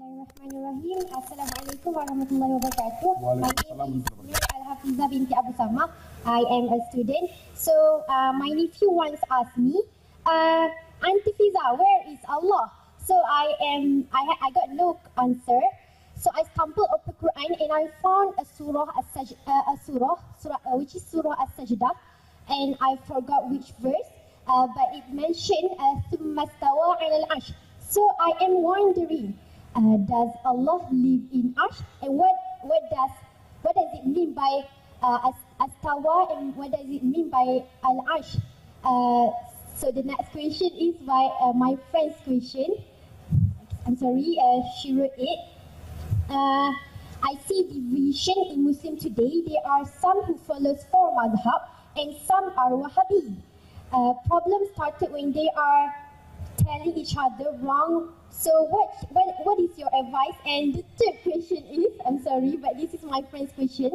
Bismillahirrahmanirrahim. Assalamualaikum warahmatullahi wabarakatuh. My name is Nur Al-Hafizah binti Abu Sama. I am a student. So my nephew once asked me, Auntie Fiza, where is Allah? So I got no answer. So I stumbled up the Quran and I found a surah, which is Surah As-Sajdah, and I forgot which verse, but it mentioned Thumma stawa 'ala al-'arsh. So I am wondering, does Allah live in Arsh? And what does it mean by Astawa, and what does it mean by Al-Arsh? So the next question is by my friend's question. I'm sorry, she wrote it. I see division in Muslim today. There are some who follows four madhab and some are Wahhabi. Problem started when they are telling each other wrong. So what is your advice? And the third question is, I'm sorry, but this is my friend's question.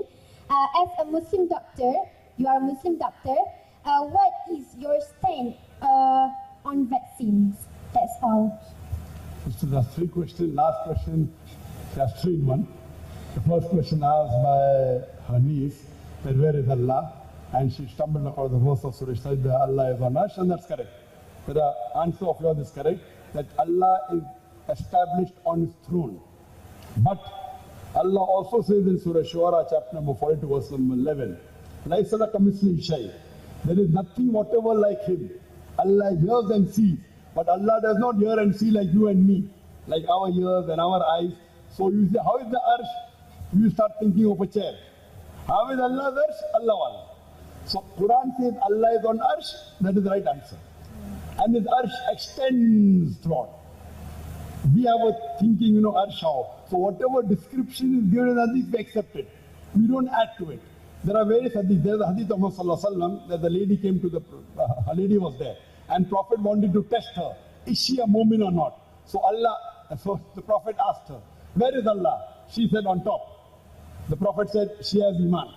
As a Muslim doctor, you are a Muslim doctor, what is your stand on vaccines? That's all. So there's three questions. Last question, there's three in one. The first question asked by her niece, that where is Allah? And she stumbled across the verse of Surah Sajdah, Allah is on Arsh, and that's correct. The answer of yours is correct, that Allah is established on His throne. But Allah also says in Surah Shuara, chapter number 42, verse number 11, لَيْسَ لَكَ مِثْلِهِ شَيْءٍ. There is nothing whatever like Him. Allah hears and sees, but Allah does not hear and see like you and me, like our ears and our eyes. So you say, how is the Arsh? You start thinking of a chair. How is Allah's Arsh? Allah wala. So Quran says Allah is on Arsh, that is the right answer. And His Arsh extends throughout. We have a thinking, Arsh how. So whatever description is given in Hadith, we accept it. We don't add to it. There are various Hadith. There's a Hadith of Muhammad that the lady came to a lady was there. And Prophet wanted to test her. Is she a mu'min or not? So the Prophet asked her, where is Allah? She said, on top. The Prophet said, she has Iman.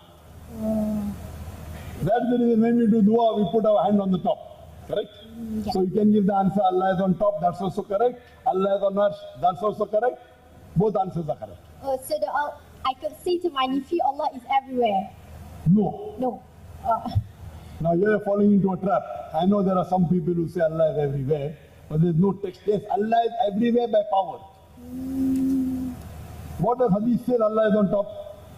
That's the reason when we do dua, we put our hand on the top. Correct? Yeah. So you can give the answer, Allah is on top, that's also correct. Allah is on Arsh, that's also correct. Both answers are correct. Oh, so I could say to my nephew, Allah is everywhere. No. No. Now you are falling into a trap. I know there are some people who say Allah is everywhere, but there is no text. Yes, Allah is everywhere by power. What does Hadith say Allah is on top?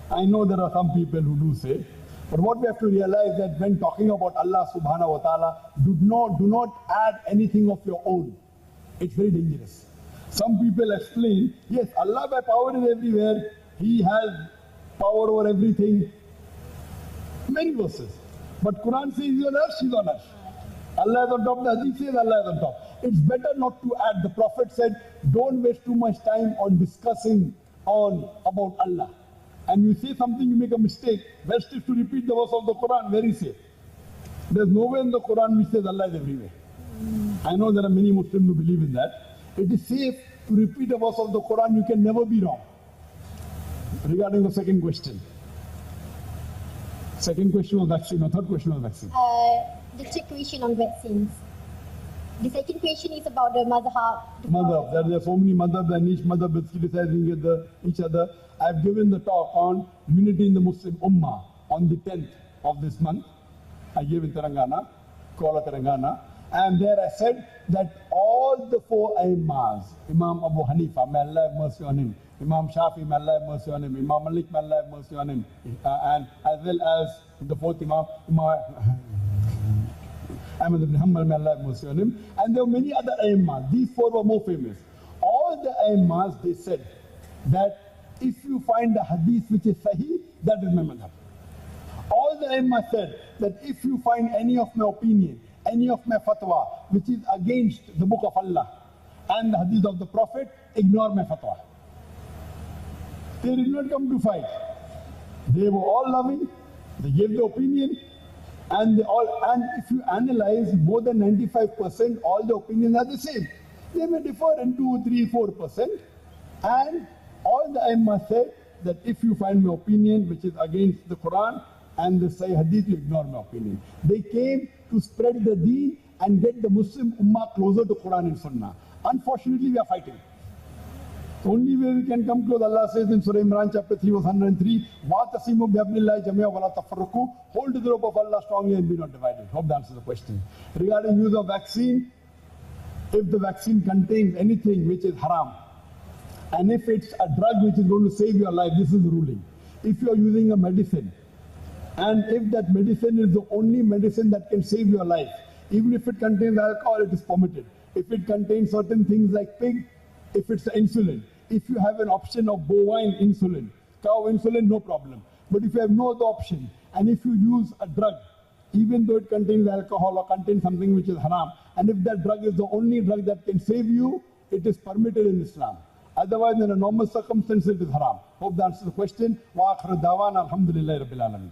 I know there are some people who do say. But what we have to realize that when talking about Allah subhanahu wa ta'ala, do not add anything of your own. It's very dangerous. Some people explain, yes, Allah by power is everywhere. He has power over everything. Many verses. But Quran says He's on Arsh, He's on Arsh. Allah is on top, the Hadith says Allah is on top. It's better not to add. The Prophet said, don't waste too much time on discussing about Allah. And you say something, you make a mistake, best is to repeat the verse of the Quran, very safe. There's nowhere in the Quran which says Allah is everywhere. I know there are many Muslims who believe in that. It is safe to repeat a verse of the Quran, you can never be wrong. Regarding the second question. Second question was vaccine, or third question was vaccine? The third question on vaccines. The second question is about the madhab. Madhab. There are so many madhabs and each madhab is criticizing each other. I've given the talk on unity in the Muslim Ummah on the 10th of this month. I gave in Telangana, Kuala Telangana. And there I said that all the four Aimmas, Imam Abu Hanifa, may Allah have mercy on him, Imam Shafi, may Allah have mercy on him, Imam Malik, may Allah have mercy on him, and as well as the fourth Imam Ahmad ibn Hanbal, may Allah have mercy on him. And there were many other Aimmas. These four were more famous. All the Aimmas, they said that if you find a hadith which is sahih, that is my madhab. All the Aimmas said that if you find any of my opinion, any of my fatwa, which is against the book of Allah and the hadith of the Prophet, ignore my fatwa. They did not come to fight. They were all loving, they gave the opinion, and if you analyze more than 95%, all the opinions are the same. They may differ in 2, 3, 4%. And all the Aimma said that if you find my opinion which is against the Quran and the Sahih Hadith, you ignore my opinion. They came to spread the deen and get the Muslim Ummah closer to Quran and Sunnah. Unfortunately, we are fighting. Only way we can come close, Allah says in Surah Imran chapter 3 verse 103, وَاتَصِمُوا بِحَبْلِ اللَّهِ جَمِيعًا وَلَا تَفَرَّقُوا. Hold to the rope of Allah strongly and be not divided. Hope that answers the question. Regarding use of vaccine, if the vaccine contains anything which is haram, and if it's a drug which is going to save your life, this is the ruling. If you are using a medicine, and if that medicine is the only medicine that can save your life, even if it contains alcohol, it is permitted. If it contains certain things like pig, if it's insulin, if you have an option of bovine insulin, cow insulin, no problem. But if you have no other option, and if you use a drug, even though it contains alcohol or contains something which is haram, and if that drug is the only drug that can save you, it is permitted in Islam. Otherwise, in a normal circumstance, it is haram. Hope that answers the question. Wa akhiru dawana alhamdulillahi rabbil alamin.